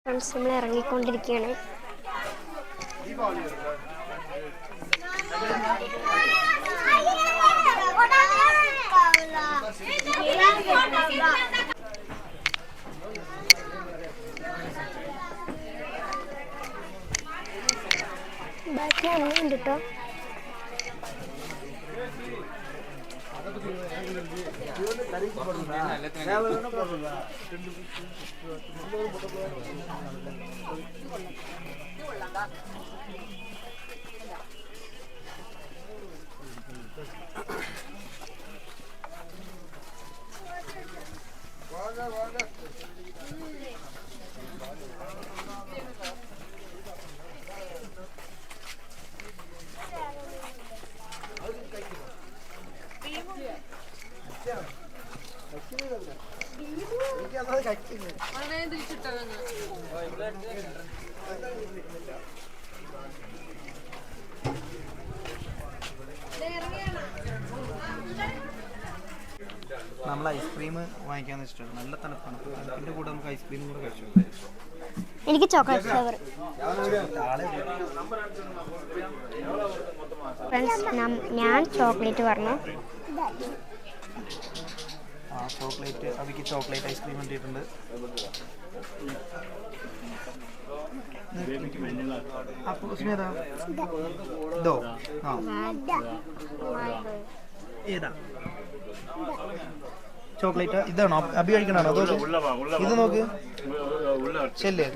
Friends നമ്മൾ ഇറങ്ങിക്കൊണ്ടിരിക്കുകയാണ്. ബാക്കി അമ്മയുണ്ട് കേട്ടോ. നമ്മൾ ഐസ്ക്രീം വാങ്ങിക്കാന്ന് വെച്ചിട്ടുണ്ട്. നല്ല തണുപ്പാണ്. തണുപ്പിന്റെ കൂടെ നമുക്ക് ഐസ്ക്രീമും കൂടെ കഴിച്ചു. എനിക്ക് ചോക്ലേറ്റ് ഫ്ലേവർ. ഞാൻ ചോക്ലേറ്റ് പറഞ്ഞു. ചോക്ലേറ്റ് അവയ്ക്ക് ചോക്ലേറ്റ് ഐസ്ക്രീം വേണ്ടിയിട്ടുണ്ട്. ഇതോ ഏതാ ചോക്ലേറ്റ്? ഇതാണോ അഭി കഴിക്കണോ? ഇത് നോക്ക് ശല്ലേ.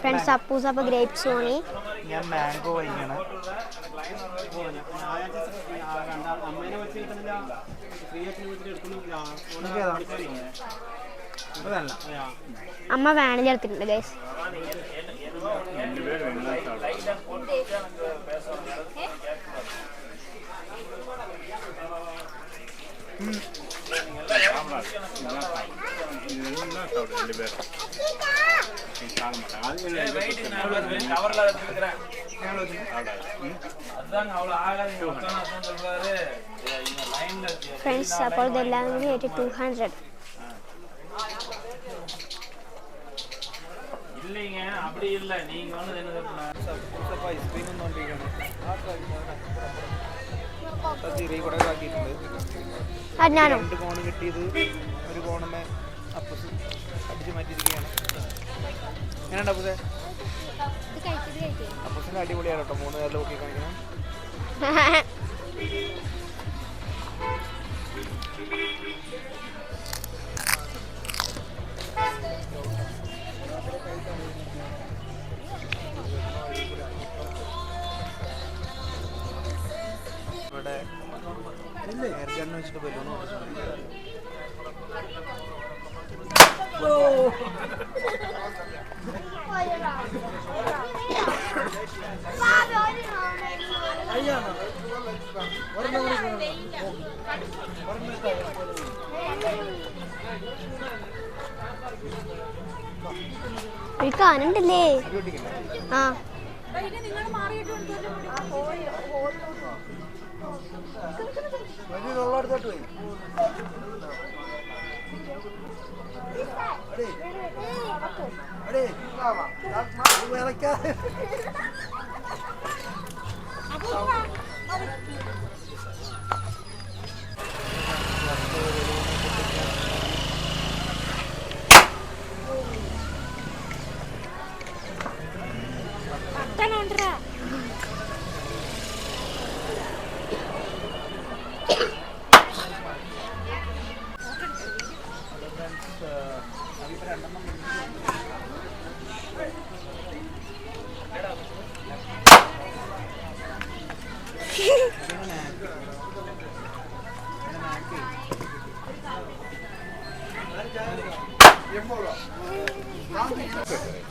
ഫ്രണ്ട്സ് അപ്പൂസ് അപ്പോൾ ഗ്രേപ്സ് വാങ്ങി. ഞാൻ മാംഗോ കഴിക്കണം. അമ്മ വാനില എടുത്തിട്ടുണ്ട് ഗൈസ്. ഫ്രണ്ട്സ് അപ്പോൾ ഇതെല്ലാം കൂടി 200. அப்படி இல்ல நீங்க வந்து என்ன ഐസ്ക്രീം രണ്ട് കോണ് കിട്ടിയത് ഒരു കോണമ്മ അപ്പൂസ് അടിച്ചു മാറ്റിയിരിക്കുകയാണ്. എങ്ങനെയുണ്ട് അപ്പൂസെ? അപ്പൂസിന്റെ അടിപൊളിയാണ് കേട്ടോ. 3 പേരിൽ നോക്കി കാണിക്കണം. ഇവിടെ എയർ ഗണ്ണ് വെച്ചിട്ട് ബലൂൺ കാണണ്ടല്ലേ? ആ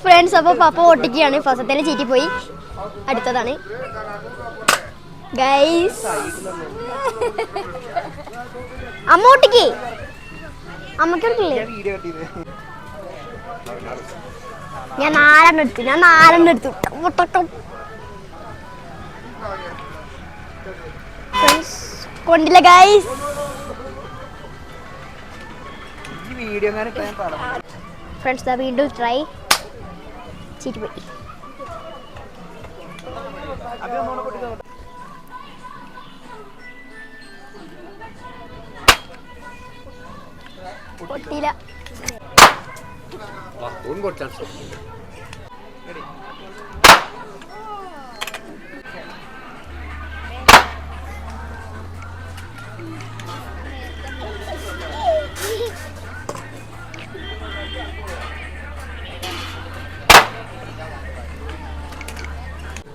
ഫ്രണ്ട്സ് അപ്പോൾ പപ്പ ഓട്ടിക്കുകയാണ്. ഫസ്റ്റത്തേനെ ചീറ്റി പോയി. അടുത്തതാണ് ഗൈസ്. അമ്മ ഓട്ടിക്ക്. അമ്മക്ക് എടുക്കില്ലേ? ഞാൻ 4 എടുത്തു. കൊണ്ടില്ല ഗൈസ്. ഈ വീഡിയോ ഫ്രണ്ട്സ് വീണ്ടും ട്രൈ ചീറ്റ് പോയി. പൊട്ടിയില്ല.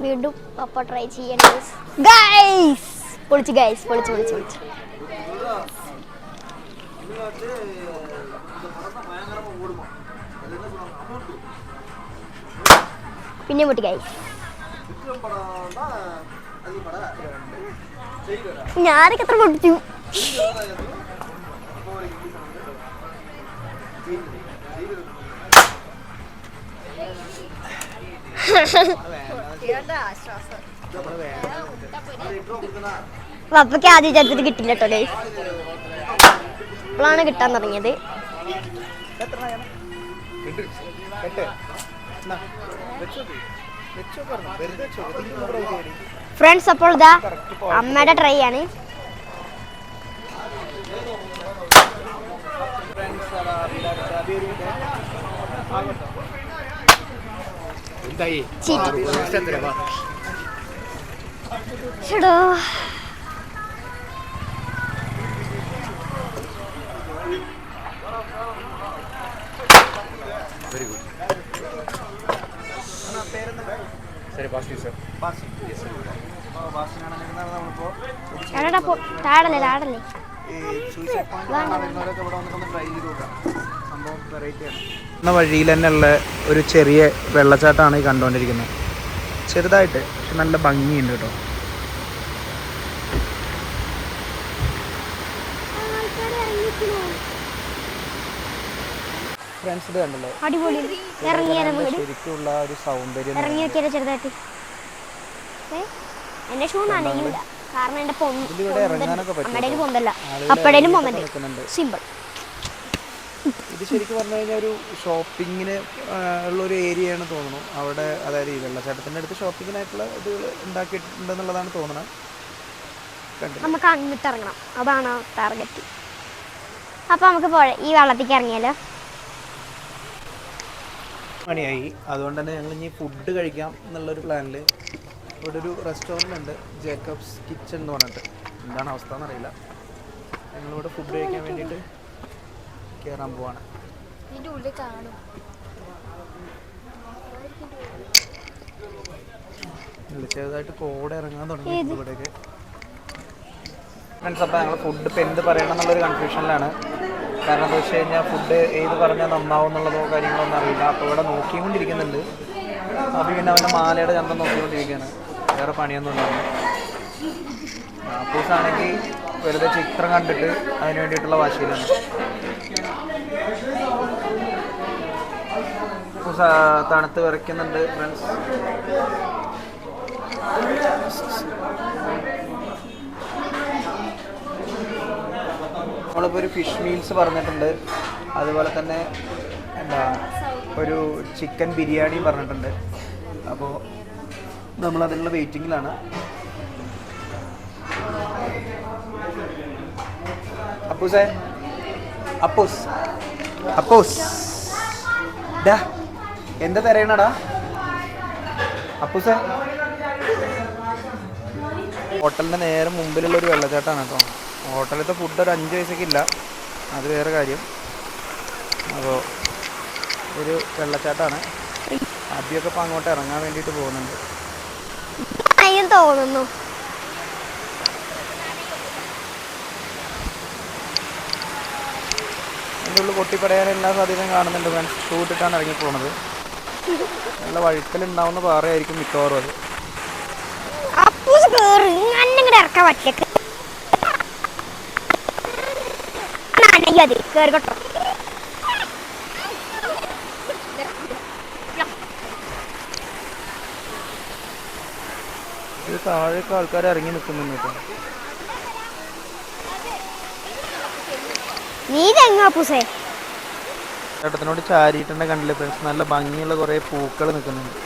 വീണ്ടും പപ്പ ട്രൈ ചെയ്യണം ഗൈസ്. പൊളിച്ച് ഗൈസ്, പൊളിച്ച് പൊളിച്ച് പൊളിച്ച്. പിന്നെ പൊട്ടി ഗൈസ്. ഞാനൊക്കെ എത്ര പൊട്ടിച്ചു. പപ്പയ്ക്ക് ആദ്യം വിചാരിച്ചിട്ട് കിട്ടില്ല കേട്ടോ ഗൈസ്. ഇപ്പോഴാണ് കിട്ടാൻ തുടങ്ങിയത്. ഫ്രണ്ട്സ് അപ്പോൾ ഇതാ അമ്മയുടെ ട്രൈ ആണ്. ചേടാ വഴിയിൽ തന്നെയുള്ള ഒരു ചെറിയ വെള്ളച്ചാട്ടമാണ് ഈ കണ്ടുകൊണ്ടിരിക്കുന്നത്. ചെറുതായിട്ട് പക്ഷെ നല്ല ഭംഗിയുണ്ട് കേട്ടോ. ഫ്രണ്ട്സ് ഇത് കണ്ടല്ലോ, അടിപൊളി. ശരിക്കുള്ള ഒരു സൗന്ദര്യം. ചെറുതായിട്ട് എന്റെ ഷൂ നനയില്ല, കാരണം എന്റെ അമ്മടേലും പൊന്തല്ല അപ്പടേലും പൊന്തണ്ട്. സിമ്പിൾ. ഇത് ശരിക്കും പറഞ്ഞു കഴിഞ്ഞാൽ ഒരു ഷോപ്പിങ്ങിന് ഉള്ളൊരു ഏരിയയാണ് തോന്നുന്നു അവിടെ. അതായത് ഈ വെള്ളച്ചാട്ടത്തിൻ്റെ അടുത്ത് ഷോപ്പിങ്ങിനായിട്ടുള്ള ഇതുകൾ ഉണ്ടാക്കിയിട്ടുണ്ടെന്നുള്ളതാണ് തോന്നുന്നത്. നമുക്ക് അങ്ങോട്ട് ഇറങ്ങണം, അതാണ് ടാർഗറ്റ്. അപ്പോൾ നമുക്ക് ഈ വെള്ളത്തേക്ക് ഇറങ്ങിയാലോ. മണിയായി, അതുകൊണ്ട് തന്നെ ഞങ്ങൾ ഇനി ഫുഡ് കഴിക്കാം എന്നുള്ളൊരു പ്ലാനിൽ ഇവിടെ ഒരു റെസ്റ്റോറൻ്റ് ഉണ്ട്, ജേക്കബ്സ് കിച്ചൺ എന്ന് പറഞ്ഞിട്ട്. എന്താണ് അവസ്ഥ എന്നറിയില്ല. ഞങ്ങളിവിടെ ഫുഡ് കഴിക്കാൻ വേണ്ടിയിട്ട് കയറാൻ പോവാണ്. ചെറുതായിട്ട് കോട ഇറങ്ങാൻ തുടങ്ങി ഇവിടെയൊക്കെ. ഫ്രണ്ട്സ്, അപ്പോൾ ഞങ്ങൾ ഫുഡ് ഇപ്പം എന്ത് പറയണം എന്നുള്ളൊരു കൺഫ്യൂഷനിലാണ്. കാരണം എന്താ വെച്ച് കഴിഞ്ഞാൽ ഫുഡ് ഏത് പറഞ്ഞാൽ നന്നാവും എന്നുള്ളതോ കാര്യങ്ങളൊന്നും അറിയില്ല. അപ്പോൾ ഇവിടെ നോക്കിക്കൊണ്ടിരിക്കുന്നുണ്ട്. അപ്പോൾ പിന്നെ അവൻ്റെ മാലയുടെ ചന്തം നോക്കിക്കൊണ്ടിരിക്കുകയാണ്, വേറെ പണിയൊന്നും ഉണ്ടാവില്ല. ആപ്പൂസാണെങ്കിൽ വെറുതെ ചിത്രം കണ്ടിട്ട് അതിന് വേണ്ടിയിട്ടുള്ള വാശിയിലാണ്. ആപ്പൂസ് തണുത്ത് വിറയ്ക്കുന്നുണ്ട് ഫ്രണ്ട്സ്. നമ്മളിപ്പോൾ ഒരു ഫിഷ് മീൽസ് പറഞ്ഞിട്ടുണ്ട്, അതുപോലെ തന്നെ എന്താ ഒരു ചിക്കൻ ബിരിയാണിയും പറഞ്ഞിട്ടുണ്ട്. അപ്പോൾ നമ്മളതിനുള്ള വെയിറ്റിങ്ങിലാണ്. അപ്പൂസേ, അപ്പൂസ് അപ്പൂസ് ഡാ എന്താ തരയണടാ അപ്പൂസേ? ഹോട്ടലിൻ്റെ നേരെ മുമ്പിലുള്ളൊരു വെള്ളച്ചാട്ടമാണ് കേട്ടോ. ഹോട്ടലിലത്തെ ഫുഡ് ഒരു 5 പൈസയ്ക്ക് ഇല്ല, അത് വേറെ കാര്യം. അപ്പോൾ ഒരു വെള്ളച്ചാട്ടമാണ്. ആദ്യമൊക്കെ ഇപ്പോൾ അങ്ങോട്ട് ഇറങ്ങാൻ വേണ്ടിയിട്ട് പോകുന്നുണ്ട് തോന്നുന്നു. അതിൻ്റെ ഉള്ളിൽ പൊട്ടിപ്പടയാൻ എല്ലാ സാധ്യതയും കാണുന്നുണ്ട്. ഫ്രണ്ട്സ്, ഷൂ ഇട്ടിട്ടാണ് ഇറങ്ങി പോകുന്നത്. നല്ല വഴുക്കലുണ്ടാവുന്ന പാറയായിരിക്കും മിക്കവാറും അത്. ഇറക്കാൻ പറ്റില്ല, കേട്ടോ. ഇത് താഴേക്ക് ആൾക്കാർ ഇറങ്ങി നിൽക്കുന്നുണ്ട് കേട്ടോ. നീ തെങ്ങാപ്പൂസേ ചേട്ടത്തിനോട് ചാരിയിട്ടുണ്ടെ കണ്ടില്ലേ ഫ്രണ്ട്സ്, നല്ല ഭംഗിയുള്ള കുറേ പൂക്കൾ നിൽക്കുന്നുണ്ട്.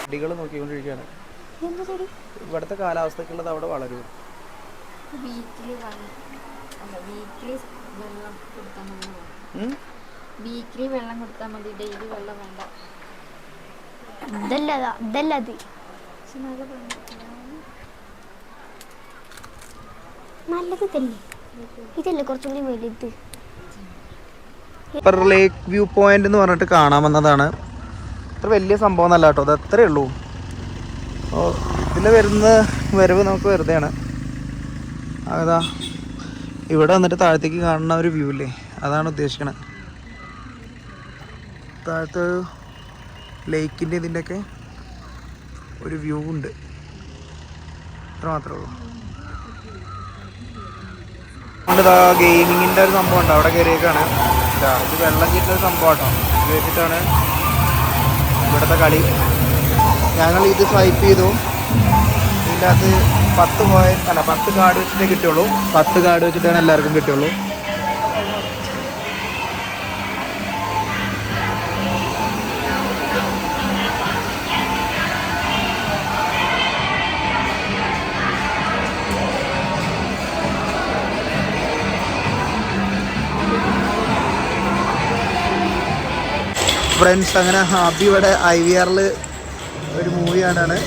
ചെടികൾ നോക്കിക്കൊണ്ടിരിക്കുകയാണ്. ഇവിടുത്തെ കാലാവസ്ഥക്കുള്ളത് അവിടെ വളരും. വീക്കിലി വെള്ളം കൊടുത്താൽ മതി, ഡെയിലി വെള്ളം വേണ്ട. ഇതല്ല അത് നല്ലത് തന്നെ. ഇതല്ലേ കുറച്ചും കൂടി വലുത്. ലേക്ക് വ്യൂ പോയിന്റ് എന്ന് പറഞ്ഞിട്ട് കാണാൻ വന്നതാണ്. അത്ര വലിയ സംഭവം എന്നല്ല കേട്ടോ, അത് അത്രേ ഉള്ളൂ. അപ്പോൾ ഇതിൽ വരുന്ന വരവ് നമുക്ക് വെറുതെയാണ്. അതാ ഇവിടെ വന്നിട്ട് താഴത്തേക്ക് കാണുന്ന ഒരു വ്യൂ ഇല്ലേ, അതാണ് ഉദ്ദേശിക്കണത്. താഴത്തെ ലേക്കിൻ്റെ ഇതിൻ്റെയൊക്കെ ഒരു വ്യൂ ഉണ്ട്, അത്ര മാത്രമേ ഉള്ളൂ. ഇതാ ഗെയിമിങ്ങിൻ്റെ ഒരു സംഭവം ഉണ്ട്, അവിടെ കയറിയേക്കാണ്. ഇത് വെള്ളം ചീറ്റൊരു സംഭവം കേട്ടോ, ഇത് വെച്ചിട്ടാണ് ഇവിടുത്തെ കളി. ഞങ്ങൾ ഇത് സ്വൈപ്പ് ചെയ്തു. ഇതിൻ്റെ അകത്ത് 10 കാർഡ് വെച്ചിട്ടേ കിട്ടുള്ളൂ. 10 കാർഡ് വെച്ചിട്ടാണ് എല്ലാവർക്കും കിട്ടുള്ളൂ. ഫ്രണ്ട്സ്, അങ്ങനെ ഹാബി ഇവിടെ IVRൽ ഒരു മൂവി കാണാണ്.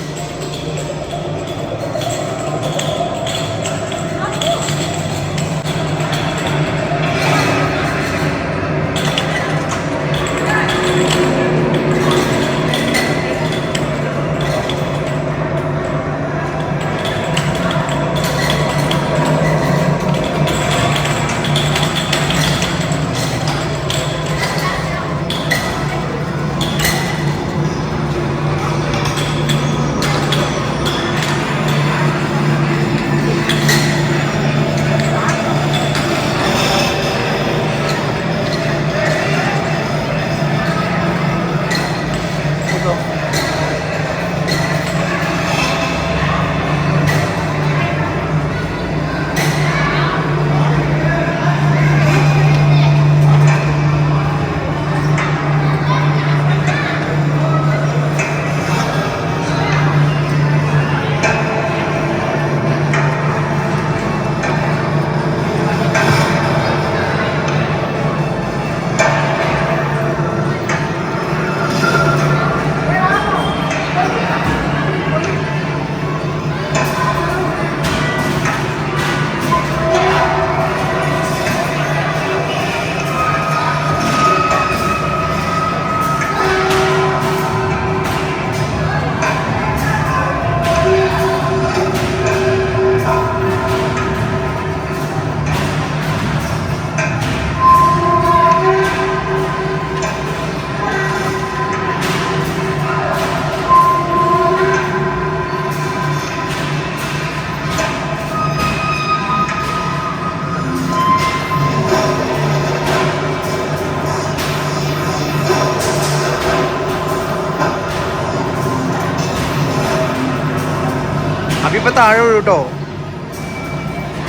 അപ്പൊ താഴെ വീഴും കേട്ടോ,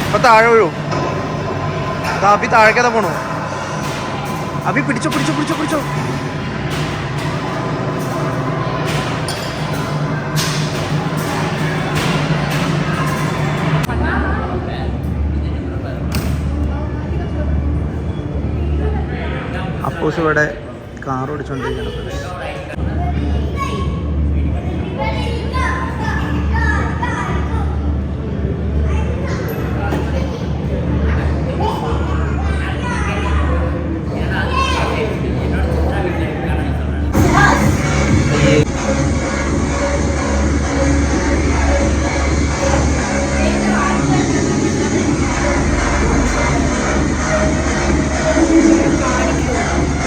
ഇപ്പൊ താഴെ വീഴും. അഭി താഴേക്കതാ പോണു. അഭി പിടിച്ചോ പിടിച്ചോ പിടിച്ചോ പിടിച്ചോ. അപ്പോസ് ഇവിടെ കാർ ഓടിച്ചോണ്ടിരിക്കുകയാണ്.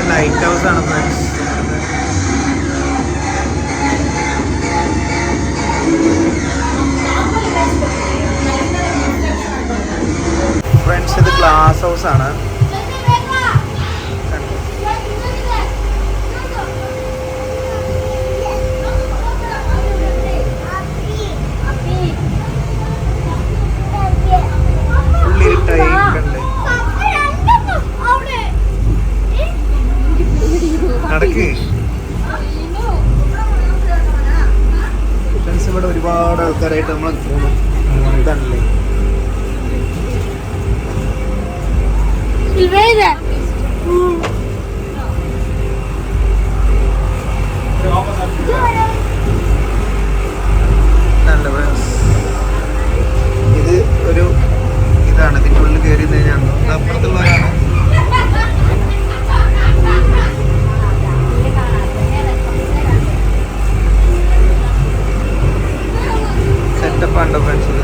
ലൈറ്റ് ഹൗസ് ആണ് ഫ്രണ്ട്സ്. ഗസ്റ്റ് ഹൗസ് ആണ്. നടക്ക്. ഫ്രണ്ട്സ് ഇവിടെ ഒരുപാട് ആൾക്കാരായിട്ട് നമ്മൾ പോകുന്നു. ഇതാണല്ലേ ഇത് ഒരു ഇതാണ്. ഇതിൻ്റെ ഉള്ളിൽ കയറി കഴിഞ്ഞാൽ അപ്പുറത്തുള്ളവരാണ്. സെറ്റപ്പാണ്ടോ ഫ്രണ്ട്സ് ഇത്?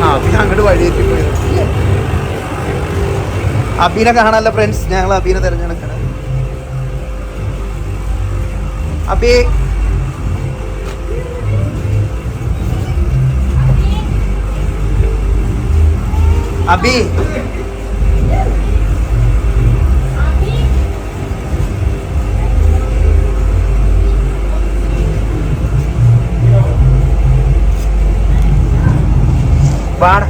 അബി അങ്ങോട്ട് വഴിയേറ്റി പോയത്. അബീനെ കാണാനല്ല ഫ്രണ്ട്സ്, ഞങ്ങൾ അബീനെ തിരഞ്ഞെടുക്കണം. അബി അബി വാട.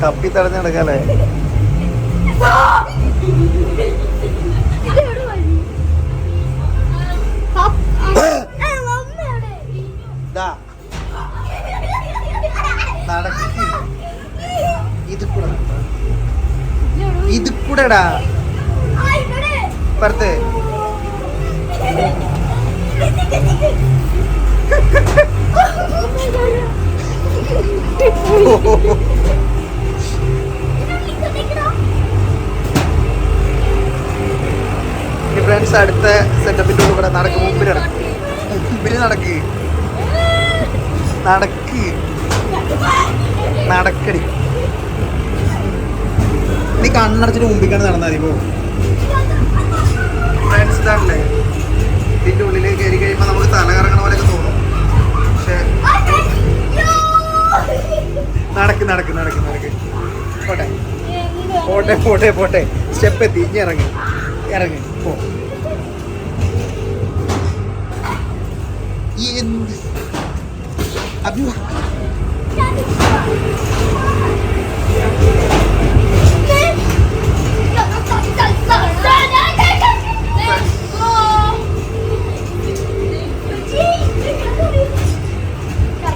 തപ്പി തടഞ്ഞ് നടക്കാല്ലേ? നടക്ക്. ഇത് കൂടെടാ പുറത്ത്. ഫ്രണ്ട്സ് അടുത്ത സെറ്റപ്പിൻ്റെ കൂടെ നടക്ക്. മുമ്പിൽ നടക്ക് നടക്ക് നടക്കടി. നീ കണ്ണടച്ചിട്ട് മുമ്പിക്കാണ് നടന്നാൽ മതി. പോ ഫ്രണ്ട്സ്. ഇതാണല്ലേ ഇതിൻ്റെ ഉള്ളിലേക്ക് കയറി കഴിയുമ്പോൾ നമുക്ക് തല കറങ്ങണ പോലെയൊക്കെ തോന്നും. പക്ഷെ നടക്ക് നടക്ക് നടക്ക് നടക്ക്. പോട്ടെ പോട്ടെ പോട്ടെ പോട്ടെ. സ്റ്റെപ്പ് എത്തി. ഇനി ഇറങ്ങി ഇറങ്ങി പോ. എന്ത് അഭി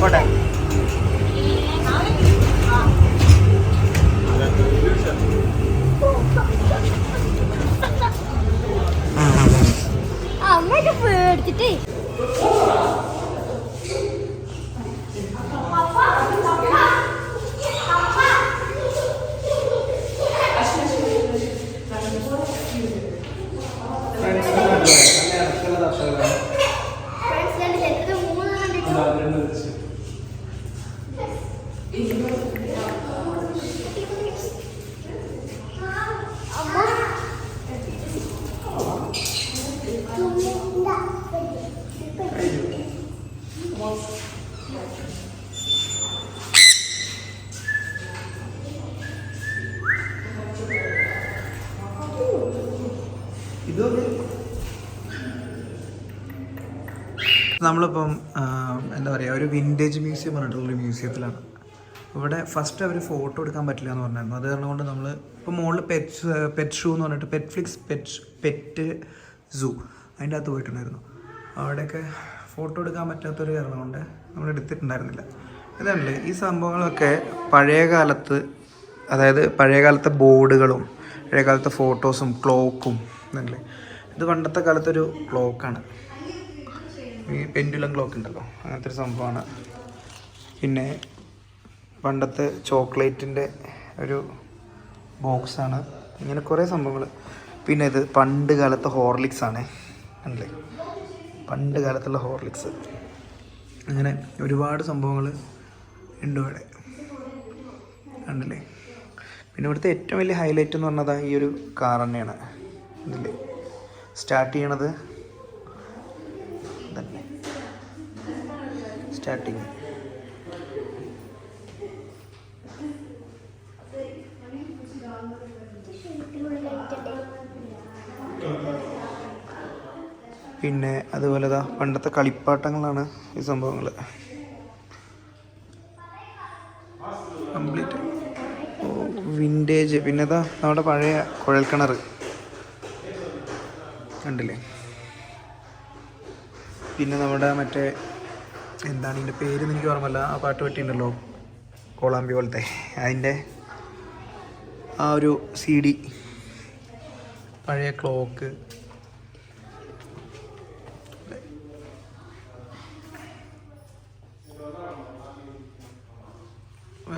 പോട്ടെ. അമ്മയൊക്കെ പേടിച്ചിട്ടേ നമ്മളിപ്പം എന്താ പറയുക, ഒരു വിൻറ്റേജ് മ്യൂസിയം പറഞ്ഞിട്ടുള്ളൊരു മ്യൂസിയത്തിലാണ്. ഇവിടെ ഫസ്റ്റ് അവർ ഫോട്ടോ എടുക്കാൻ പറ്റില്ല എന്ന് പറഞ്ഞായിരുന്നു. അത് കാരണം കൊണ്ട് നമ്മൾ ഇപ്പോൾ മുകളിൽ പെറ്റ് ഷൂ എന്ന് പറഞ്ഞിട്ട് പെറ്റ് സൂ അതിൻ്റെ അകത്ത് പോയിട്ടുണ്ടായിരുന്നു. അവിടെയൊക്കെ ഫോട്ടോ എടുക്കാൻ പറ്റാത്തൊരു കാരണം കൊണ്ട് നമ്മൾ എടുത്തിട്ടുണ്ടായിരുന്നില്ല. ഇതാണല്ലേ ഈ സംഭവങ്ങളൊക്കെ പഴയ കാലത്ത്, അതായത് പഴയ കാലത്തെ ബോർഡുകളും പഴയ കാലത്തെ ഫോട്ടോസും ക്ലോക്കും ഇതല്ലേ. ഇത് പണ്ടത്തെ കാലത്തൊരു ക്ലോക്കാണ്. ഈ പെൻഡുലം ക്ലോക്ക് ഉണ്ടല്ലോ, അങ്ങനത്തെ ഒരു സംഭവമാണ്. പിന്നെ പണ്ടത്തെ ചോക്ലേറ്റിൻ്റെ ഒരു ബോക്സാണ്. ഇങ്ങനെ കുറേ സംഭവങ്ങൾ. പിന്നെ ഇത് പണ്ട് കാലത്തെ ഹോർലിക്സ് ആണ് അല്ലേ, പണ്ട് കാലത്തുള്ള ഹോർലിക്സ്. അങ്ങനെ ഒരുപാട് സംഭവങ്ങൾ ഉണ്ട് ഇവിടെ. കണ്ടില്ലേ. പിന്നെ ഇവിടുത്തെ ഏറ്റവും വലിയ ഹൈലൈറ്റ് എന്ന് പറഞ്ഞത് ഈ ഒരു കാർ തന്നെയാണ്. കണ്ടില്ലേ, സ്റ്റാർട്ട് ചെയ്യണത് തന്നെ സ്റ്റാർട്ടിങ്. പിന്നെ അതുപോലെ പണ്ടത്തെ കളിപ്പാട്ടങ്ങളാണ് ഈ സംഭവങ്ങൾ കംപ്ലീറ്റ് വിൻറ്റേജ്. പിന്നെ നമ്മുടെ പഴയ കുഴൽക്കിണർ കണ്ടില്ലേ. പിന്നെ നമ്മുടെ മറ്റേ എന്താണ് ഇതിൻ്റെ പേരെന്ന് എനിക്ക് ഓർമ്മയില്ല, ആ പാട്ട് പറ്റിയിട്ടുണ്ടല്ലോ കോളാമ്പി പോലത്തെ, അതിൻ്റെ ആ ഒരു CD, പഴയ ക്ലോക്ക്,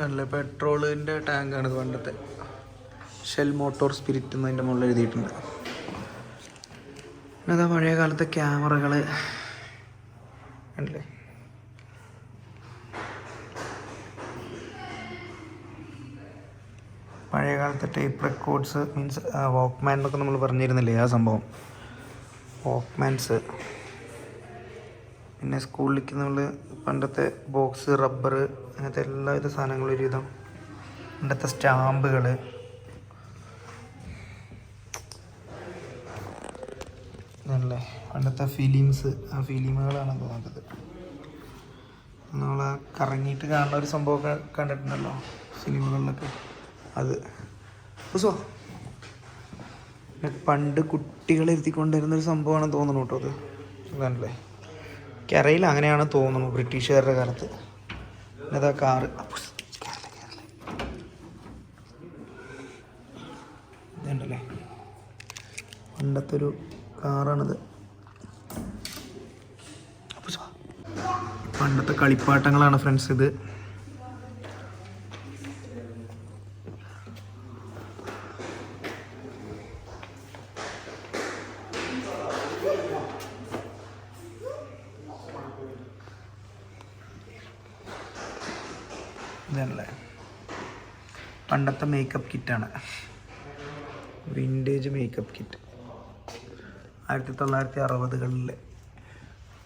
അല്ല പെട്രോളിൻ്റെ ടാങ്കാണിത്. പണ്ടത്തെ ഷെൽ മോട്ടോർ സ്പിരിറ്റ് എന്നതിൻ്റെ മുകളിൽ എഴുതിയിട്ടുണ്ട്. പിന്നെ പഴയ കാലത്തെ ക്യാമറകൾ അല്ലേ. പഴയ കാലത്തെ ടേപ്പ് റെക്കോർഡ്സ്, മീൻസ് വാക്ക്മാൻ എന്നൊക്കെ നമ്മൾ പറഞ്ഞിരുന്നില്ലേ, ആ സംഭവം വാക്ക്മാൻസ്. പിന്നെ സ്കൂളിലേക്ക് നമ്മൾ പണ്ടത്തെ ബോക്സ്, റബ്ബർ, അങ്ങനത്തെ എല്ലാവിധ സാധനങ്ങളും ഒരുവിധം. പണ്ടത്തെ സ്റ്റാമ്പുകൾ, അല്ലേ പണ്ടത്തെ ഫിലിംസ്, ആ ഫിലിമുകളാണ് തോന്നുന്നത്. നമ്മൾ കറങ്ങിയിട്ട് കാണുന്ന ഒരു സംഭവമൊക്കെ കണ്ടിട്ടുണ്ടല്ലോ സിനിമകളിലൊക്കെ, അത് സോ പണ്ട് കുട്ടികളെ ഇരുത്തിക്കൊണ്ടിരുന്നൊരു സംഭവമാണെന്ന് തോന്നുന്നു കേട്ടോ അത്. അതല്ലേ, എനിക്കറിയില്ല, അങ്ങനെയാണ് തോന്നുന്നു ബ്രിട്ടീഷുകാരുടെ കാലത്ത്. പിന്നെ കാറ് ഇതുണ്ടല്ലേ, പണ്ടത്തെ ഒരു കാറാണിത്. പണ്ടത്തെ കളിപ്പാട്ടങ്ങളാണ് ഫ്രണ്ട്സ് ഇത്. ഇതല്ലേ പണ്ടത്തെ മേക്കപ്പ് കിറ്റാണ്, വിൻറ്റേജ് മേക്കപ്പ് കിറ്റ്. 1960-കളിലെ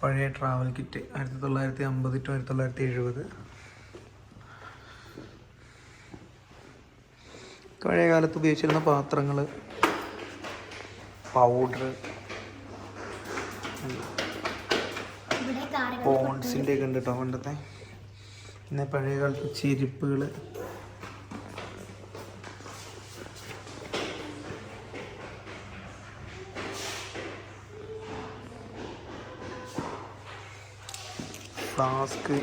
പഴയ ട്രാവൽ കിറ്റ്. 1950 to 1970. പഴയ കാലത്ത് ഉപയോഗിച്ചിരുന്ന പാത്രങ്ങൾ, പൗഡർ, പോൺസിൻ്റെ ഒക്കെ ഉണ്ട് കേട്ടോ പണ്ടത്തെ. പിന്നെ പഴയ കാലത്ത് ചെരുപ്പുകൾ, ഫ്ലാസ്ക്.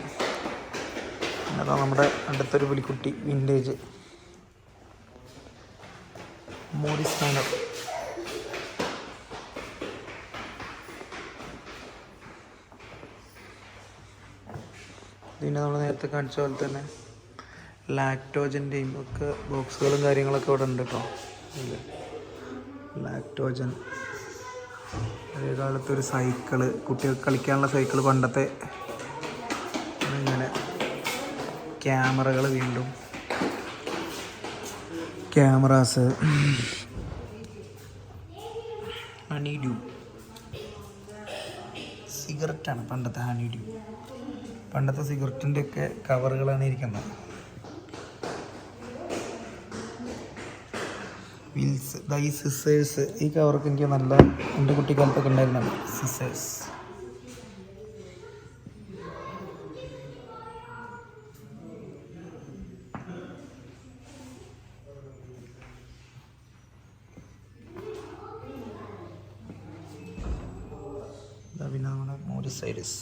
അതാ നമ്മുടെ അടുത്തൊരു പുലിക്കുട്ടി വിൻറ്റേജ് മോറിസ് മൈനർ. പിന്നെ നമ്മൾ നേരത്തെ കാണിച്ച പോലെ തന്നെ ലാക്ടോജൻ്റെയും ഒക്കെ ബോക്സുകളും കാര്യങ്ങളൊക്കെ ഇവിടെ ഉണ്ട് കേട്ടോ. ലാക്ടോജൻ, പഴയ കാലത്തൊരു സൈക്കിള്, കുട്ടികൾക്ക് കളിക്കാനുള്ള സൈക്കിള് പണ്ടത്തെ. അങ്ങനെ ക്യാമറകൾ, വീണ്ടും ക്യാമറാസ്, ഹണി ഡ്യൂ സിഗരറ്റാണ് പണ്ടത്തെ ഹണി ഡ്യൂ. പണ്ടത്തെ സിഗരറ്റിൻ്റെ ഒക്കെ കവറുകളാണ് ഇരിക്കുന്നത്. വീൽസ്, ഈ സിസേഴ്സ്, ഈ കവറൊക്കെ എനിക്ക് നല്ല എൻ്റെ കുട്ടിക്കാലത്തൊക്കെ ഉണ്ടായിരുന്നതാണ് സിസേഴ്സ്. പിന്നെ നമ്മുടെ മോറിസ് ഐറിസ്.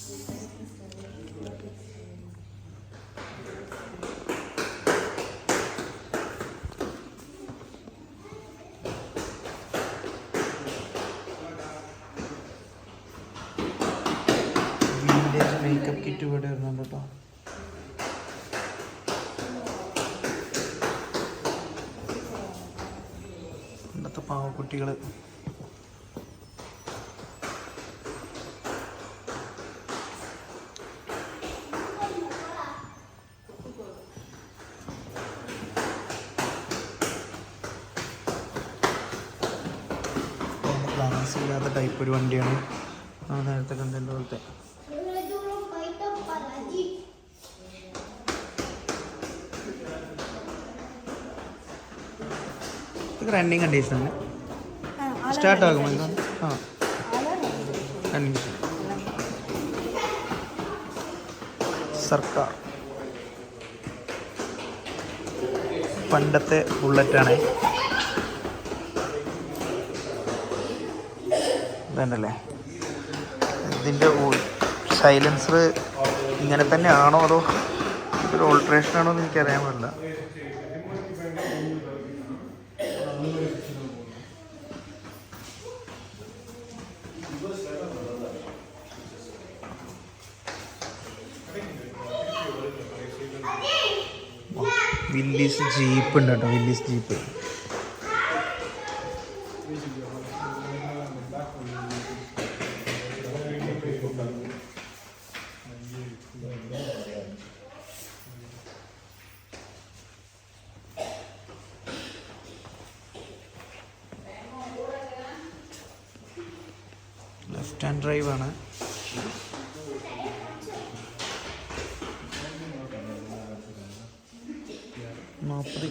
മേക്കപ്പ് കിറ്റ് ഇവിടെ വരുന്നുണ്ട് കേട്ടോ. പണ്ടത്തെ പാവക്കുട്ടികൾ, എ സി ഇല്ലാത്ത ടൈപ്പ് ഒരു വണ്ടിയാണ് നമ്മൾ നേരത്തെ കണ്ടതിൻ്റെ പോലത്തെ. ഇത് റണ്ണിങ് കണ്ടീഷനാണ്, സ്റ്റാർട്ട് ആകുമ്പോൾ ആ റണ്ണിങ്. സർക്കാർ പണ്ടത്തെ ബുള്ളറ്റാണ് ഇതല്ലേ. ഇതിൻ്റെ സൈലൻസർ ഇങ്ങനെ തന്നെ ആണോ അതോ ഒരു ഓൾട്രേഷൻ ആണോ എന്ന് എനിക്കറിയാൻ പാടില്ല. വില്ലീസ് ജീപ്പ് ഉണ്ട് കേട്ടോ, Willys jeep. Left hand drive ആണ്.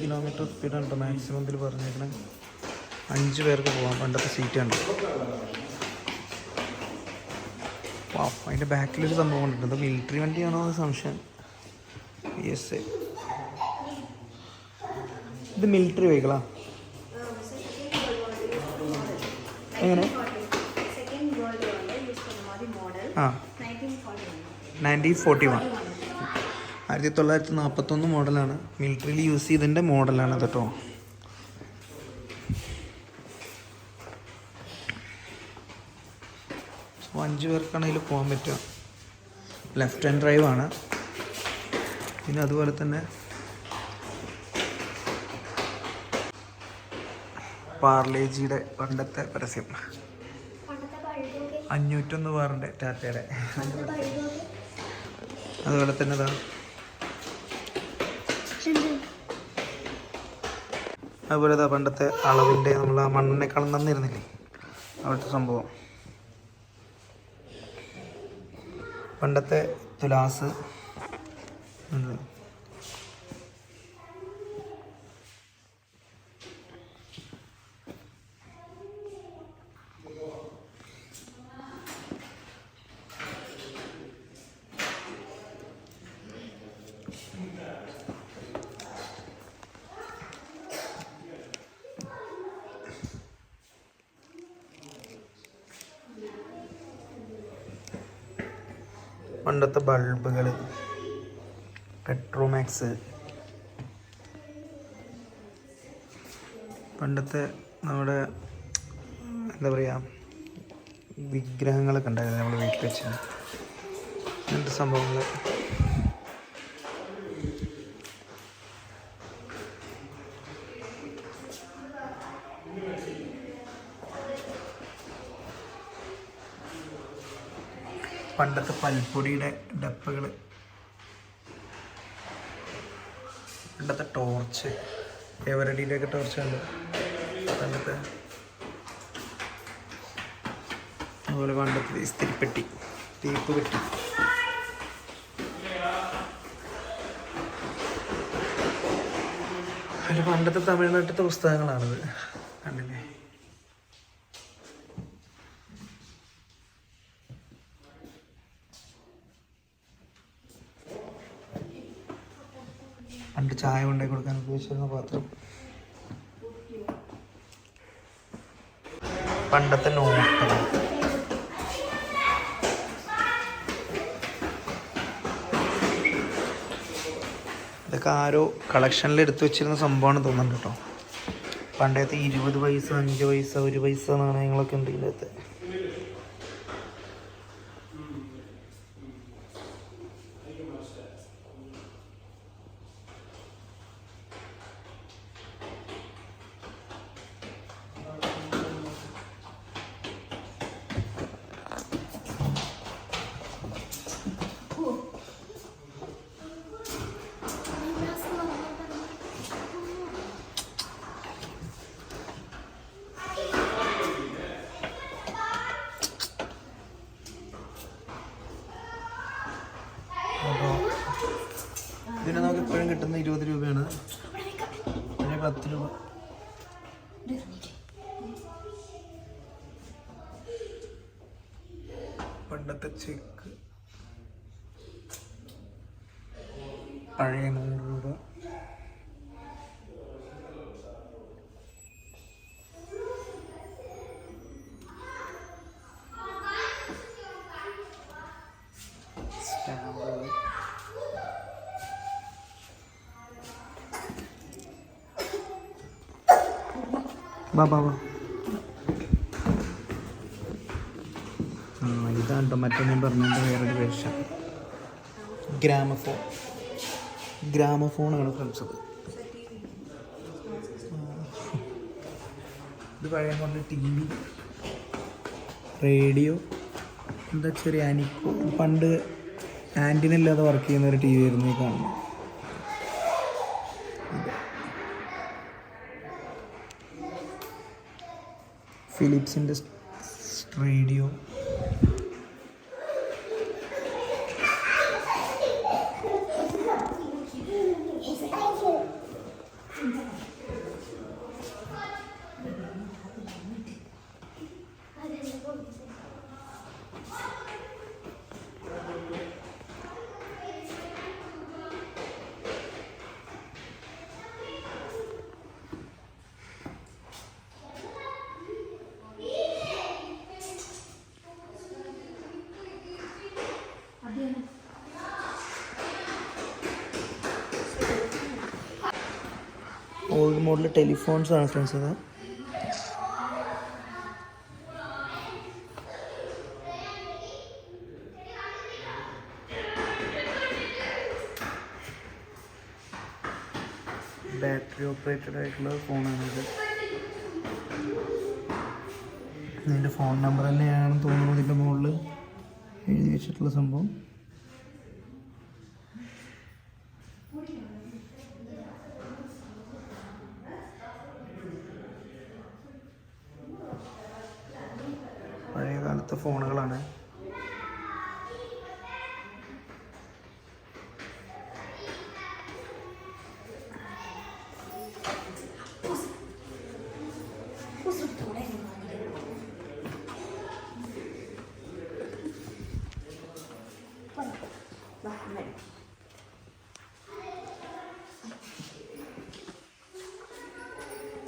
കിലോമീറ്റർ സ്പീഡുണ്ട് മാക്സിമം ഇതിൽ പറഞ്ഞേക്കണേ. 5 പേർക്ക് പോകാം. പണ്ടത്തെ സീറ്റ് ഉണ്ട്. അതിൻ്റെ ബാക്കിലൊരു സംഭവം കണ്ടിട്ടുണ്ട്. അത് മിലിറ്ററി വണ്ടിയാണോ എന്ന് സംശയം. യെസ്, ഇത് മിലിറ്ററി വെഹിക്കിളാ. എങ്ങനെ? ആ 1941 1941 മോഡലാണ്. മിലിറ്ററിയിൽ യൂസ് ചെയ്തതിൻ്റെ മോഡലാണ് കേട്ടോ. സോ 5 പേർക്കാണ് ഇതിൽ പോകാൻ പറ്റുക. ലെഫ്റ്റ് ഹാൻഡ് ഡ്രൈവ് ആണ്. പിന്നെ അതുപോലെ തന്നെ പാർലേജിയുടെ പണ്ടത്തെ പരസ്യം 501 ബാറിൻ്റെ ടാറ്റയുടെ. അതുപോലെ തന്നെ ഇതാ അതുപോലെ ഇതാ പണ്ടത്തെ അളവിൻ്റെ നമ്മൾ ആ മണ്ണിനേക്കാളും നന്നിരുന്നില്ലേ അവിടുത്തെ സംഭവം. പണ്ടത്തെ തുലാസ് പണ്ടത്തെ ബൾബുകൾ, പെട്രോമാക്സ്, പണ്ടത്തെ നമ്മുടെ എന്താ പറയുക വിഗ്രഹങ്ങളൊക്കെ ഉണ്ടായിരുന്നു നമ്മൾ വീട്ടിൽ വെച്ച്. അങ്ങനത്തെ സംഭവങ്ങൾ. പണ്ടത്തെ പൽപ്പൊടിയുടെ ഡപ്പകൾ, പണ്ടത്തെ ടോർച്ച്, എവരടിയുടെയൊക്കെ ടോർച്ച് ഉണ്ട് പണ്ടത്തെ. അതുപോലെ പണ്ടത്തെ ഇസ്തിരിപ്പെട്ടി, തേപ്പ് പെട്ടി. അതിൽ പണ്ടത്തെ തമിഴ്നാട്ടിലത്തെ പുസ്തകങ്ങളാണിത്, കണ്ടില്ലേ. പണ്ട് ചായ കൊണ്ടേ കൊടുക്കാൻ ഉപയോഗിച്ചിരുന്ന പാത്രം. പണ്ടത്തെ നോട്ട്, ഇതൊക്കെ ആരോ കളക്ഷനിൽ എടുത്തു വെച്ചിരുന്ന സംഭവമാണ് തോന്നുന്നുണ്ട് കേട്ടോ. പണ്ടത്തെ 20 പൈസ, 5 പൈസ, 1 പൈസ നാണയങ്ങളൊക്കെ ഉണ്ട് ഇതിനകത്ത്. രൂപയാണ്. പിന്നെ 10 രൂപ. പണ്ടത്തെ ചെക്ക്. പഴയ 100 രൂപ. സ്റ്റാമ്പുകൾ. ബാബാ ഇതാണ് കേട്ടോ മറ്റേ ഞാൻ പറഞ്ഞതിൻ്റെ വേറൊരു വേഷം. ഗ്രാമഫോണാണ് ഫ്രണ്ട്സ്. ഇത് പഴയ കൊണ്ട് TV, റേഡിയോ, എന്താ ചെറിയ ആനിക്കോ, പണ്ട് ആൻറ്റിനില്ലാതെ വർക്ക് ചെയ്യുന്ന ഒരു TV ആയിരുന്നു ഈ കാണുന്നത്. ഫിലിപ്സിൻ്റെ റേഡിയോ. ഓൾഡ് മോഡൽ ടെലിഫോൺസ് ആണ് ഫ്രണ്ട്സ്. അത് ബാറ്ററി ഓപ്പറേറ്റഡ് ആയിട്ടുള്ള ഫോണാണിത്. ഇതിൻ്റെ ഫോൺ നമ്പർ തന്നെയാണെന്ന് തോന്നുന്നു ഇതിൻ്റെ മുകളിൽ എഴുതി വെച്ചിട്ടുള്ള സംഭവം. പഴയ കാലത്തെ ഫോണുകളാണ്.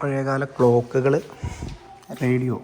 പഴയകാല ക്ലോക്കുകൾ, റേഡിയോ.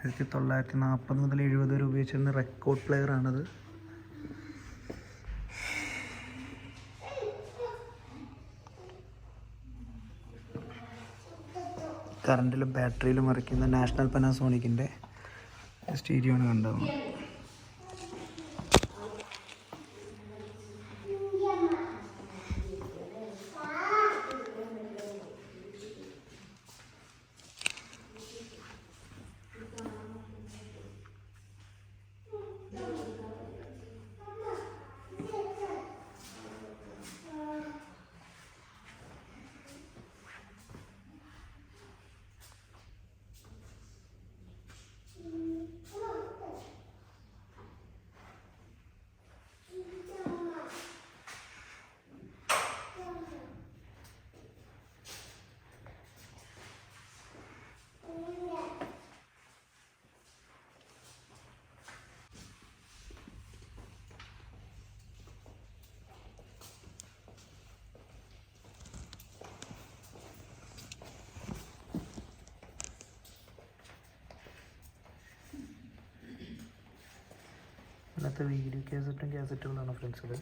ആയിരത്തി 1940 മുതൽ 70 വരെ ഉപയോഗിച്ചിരുന്ന റെക്കോർഡ് പ്ലെയറാണത്. കറണ്ടിലും ബാറ്ററിയിലും മറിക്കുന്ന നാഷണൽ പനാസോണിക്കിൻ്റെ സ്റ്റീരിയോ ആണ് കണ്ടത്. അതിനകത്ത് വീഡിയോ കാസറ്റുകളാണ് ഫ്രണ്ട്സ് ഇത്.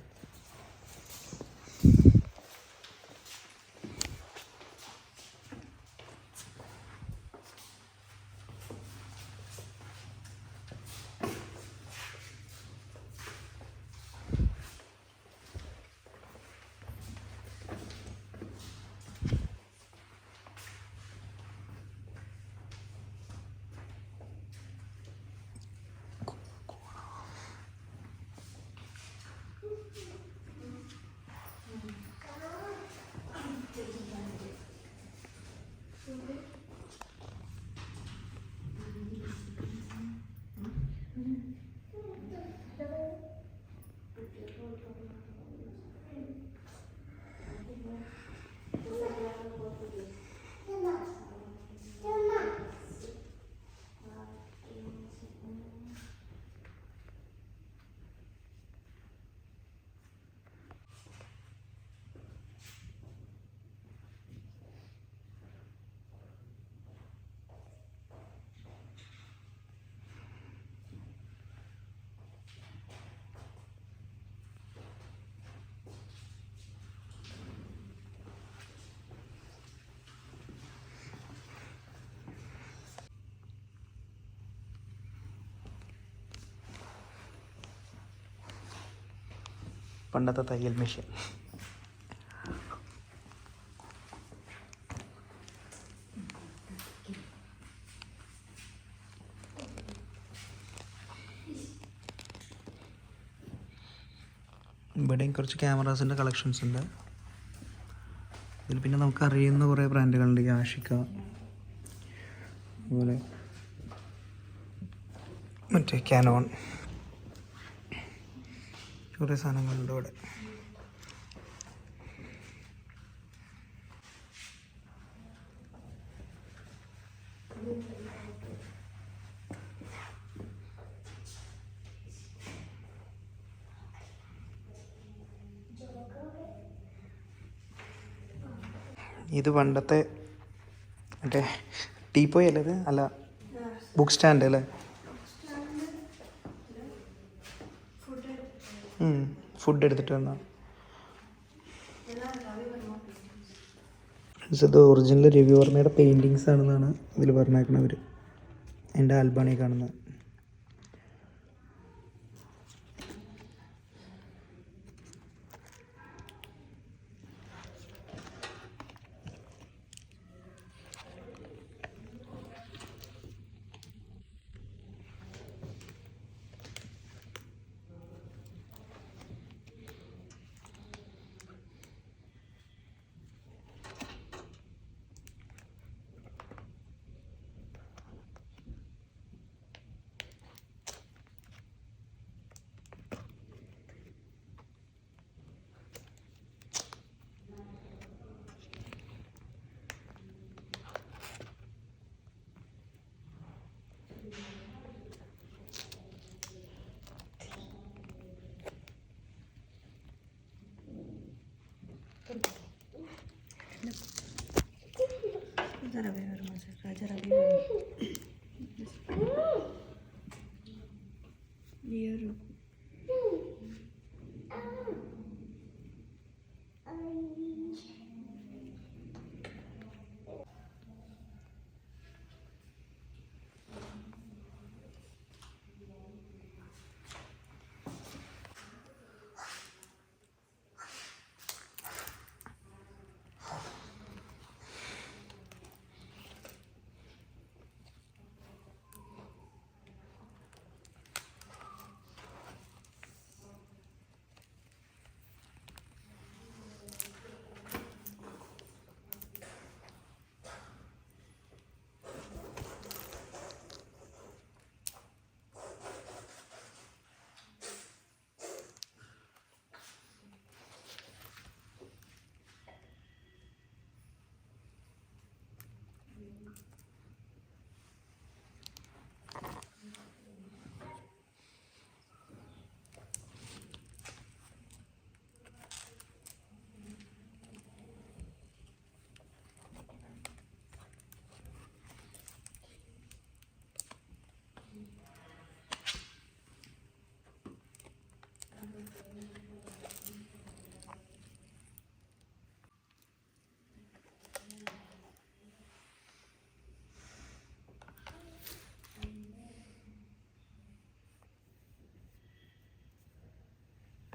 പണ്ടത്തെ തയ്യൽ മെഷീൻ. ഇവിടെയും കുറച്ച് ക്യാമറാസിൻ്റെ കളക്ഷൻസ് ഉണ്ട്. ഇതിൽ പിന്നെ നമുക്ക് അറിയുന്ന കുറേ ബ്രാൻഡുകളുണ്ട്. യാഷിക, അതുപോലെ മറ്റേ കാനോൺ, കുറേ സാധനങ്ങളുണ്ട് ഇവിടെ. ഇത് പണ്ടത്തെ മറ്റേ ടീപ്പോയ് അല്ലേ ഇത്? അല്ല, ബുക്ക് സ്റ്റാൻഡ് അല്ലേ? ഫുഡ് എടുത്തിട്ട് വന്ന ഇത് ഒറിജിനൽ രവിവർമ്മയുടെ പെയിൻറ്റിങ്സ് ആണെന്നാണ് ഇതിൽ പറഞ്ഞേക്കണവർ. എൻ്റെ ആൽബാണി കാണുന്നത്.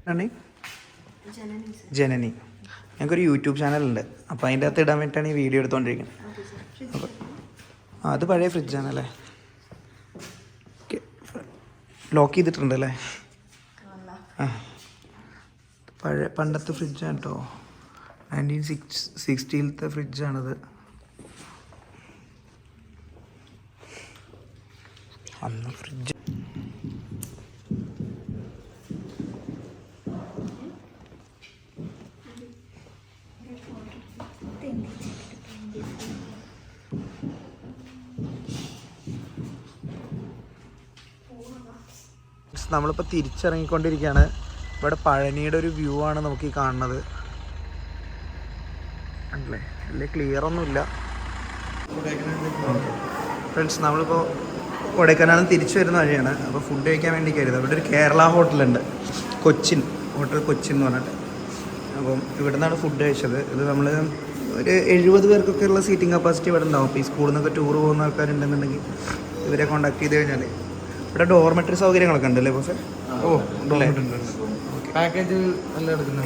ആണ് ജനനി. ഞങ്ങൾക്കൊരു യൂട്യൂബ് ചാനലുണ്ട്, അപ്പോൾ അതിൻ്റെ അകത്ത് ഇടാൻ വേണ്ടിയിട്ടാണ് ഈ വീഡിയോ എടുത്തുകൊണ്ടിരിക്കുന്നത്. അപ്പോൾ അത് പഴയ ഫ്രിഡ്ജാണല്ലേ, ലോക്ക് ചെയ്തിട്ടുണ്ടല്ലേ? ആ പണ്ടത്തെ ഫ്രിഡ്ജാണ് കേട്ടോ, 1960 ഫ്രിഡ്ജാണത്. അന്ന് ഫ്രിഡ്ജ് നമ്മളിപ്പോൾ തിരിച്ചിറങ്ങിക്കൊണ്ടിരിക്കുകയാണ്. ഇവിടെ പഴനിയുടെ ഒരു വ്യൂ ആണ് നമുക്ക് ഈ കാണുന്നത്. അല്ലേ വലിയ ക്ലിയർ ഒന്നുമില്ല ഫ്രണ്ട്സ്. നമ്മളിപ്പോൾ കൊടൈക്കനാലിൽ തിരിച്ചു വരുന്ന വഴിയാണ്. അപ്പോൾ ഫുഡ് കഴിക്കാൻ വേണ്ടി കയറിയത്. ഇവിടെ ഒരു കേരള ഹോട്ടലുണ്ട്, ഹോട്ടൽ കൊച്ചിൻ എന്ന് പറഞ്ഞിട്ട്. അപ്പം ഇവിടെ നിന്നാണ് ഫുഡ് കഴിച്ചത്. ഇത് നമ്മൾ ഒരു 70 പേർക്കൊക്കെ ഉള്ള സീറ്റിംഗ് കപ്പാസിറ്റി ഇവിടെ ഉണ്ടാവും. അപ്പോൾ ഈ സ്കൂളിൽ നിന്നൊക്കെ ടൂർ പോകുന്ന ആൾക്കാരുണ്ടെന്നുണ്ടെങ്കിൽ ഇവരെ കോൺടാക്ട് ചെയ്ത് കഴിഞ്ഞാൽ ഇവിടെ ഡോർമെറ്ററി സൗകര്യങ്ങളൊക്കെ ഉണ്ടല്ലേ ബോസേ? പാക്കേജ്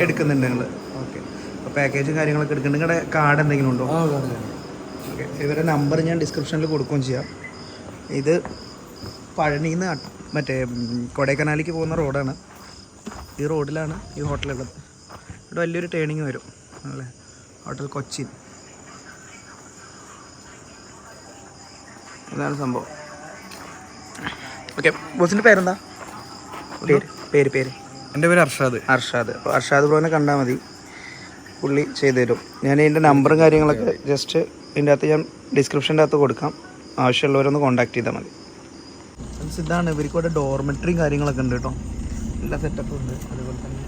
എടുക്കുന്നുണ്ട് നിങ്ങൾ? ഓക്കെ. അപ്പോൾ പാക്കേജും കാര്യങ്ങളൊക്കെ എടുക്കുന്നുണ്ട്. നിങ്ങളുടെ കാർഡ് എന്തെങ്കിലും ഉണ്ടോ? ഓക്കെ. ഇവരുടെ നമ്പർ ഞാൻ ഡിസ്ക്രിപ്ഷനിൽ കൊടുക്കുകയും ചെയ്യാം. ഇത് പഴനിയിൽ നിന്ന് മറ്റേ കൊടൈക്കനാലിലേക്ക് പോകുന്ന റോഡാണ്. ഈ റോഡിലാണ് ഈ ഹോട്ടലുള്ളത്. ഇവിടെ വലിയൊരു ടേണിങ് വരും അല്ലേ, ഹോട്ടൽ കൊച്ചിൻ. ഇതാണ് സംഭവം. ഓക്കെ. ബോസിൻ്റെ പേരെന്താ? പേര് എൻ്റെ പേര് അർഷാദ്. അപ്പോൾ അർഷാദ് ബ്രോനെ കണ്ടാൽ മതി, പുള്ളി ചെയ്തു തരും. ഞാൻ ഇതിൻ്റെ നമ്പറും കാര്യങ്ങളൊക്കെ ജസ്റ്റ് ഇതിൻ്റെ അകത്ത് ഞാൻ ഡിസ്ക്രിപ്ഷൻ്റെ അകത്ത് കൊടുക്കാം. ആവശ്യമുള്ളവരൊന്ന് കോൺടാക്ട് ചെയ്താൽ മതി. ഇതാണ് ഇവർക്ക് ഇവിടെ ഡോർമെറ്ററിയും കാര്യങ്ങളൊക്കെ ഉണ്ട് കേട്ടോ. എല്ലാ സെറ്റപ്പും ഉണ്ട്. അതുപോലെ തന്നെ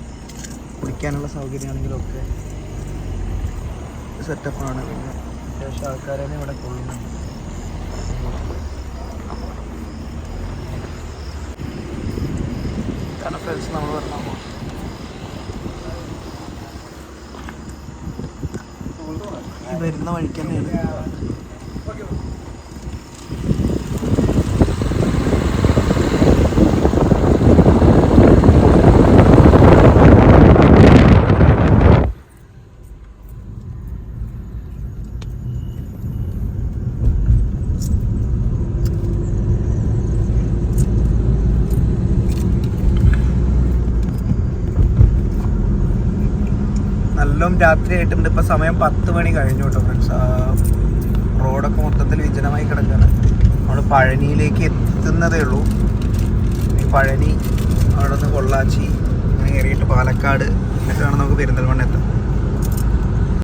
കുടിക്കാനുള്ള സൗകര്യമാണെങ്കിലൊക്കെ സെറ്റപ്പാണ്. പിന്നെ അത്യാവശ്യം ആൾക്കാരെ ഇവിടെ കൊള്ളുന്നുണ്ട്. ഇതാണ് ഫ്രണ്ട്സ് നമ്മൾ പറഞ്ഞാൽ ഈ വരുന്ന വഴിക്ക് തന്നെയാണ്. നല്ലോണം രാത്രി ആയിട്ടുണ്ട്. ഇപ്പോൾ സമയം 10 മണി കഴിഞ്ഞു കേട്ടോ ഫ്രണ്ട്സ്. റോഡൊക്കെ മൊത്തത്തിൽ വിജനമായി കിടക്കുകയാണ്. നമ്മൾ പഴനിയിലേക്ക് എത്തുന്നതേ ഉള്ളൂ. ഈ പഴനി അവിടെ നിന്ന് പൊള്ളാച്ചി കയറിയിട്ട് പാലക്കാട് എന്നിട്ടാണ് നമുക്ക് പെരിന്തൽമണ്ണ എത്തുന്നത്.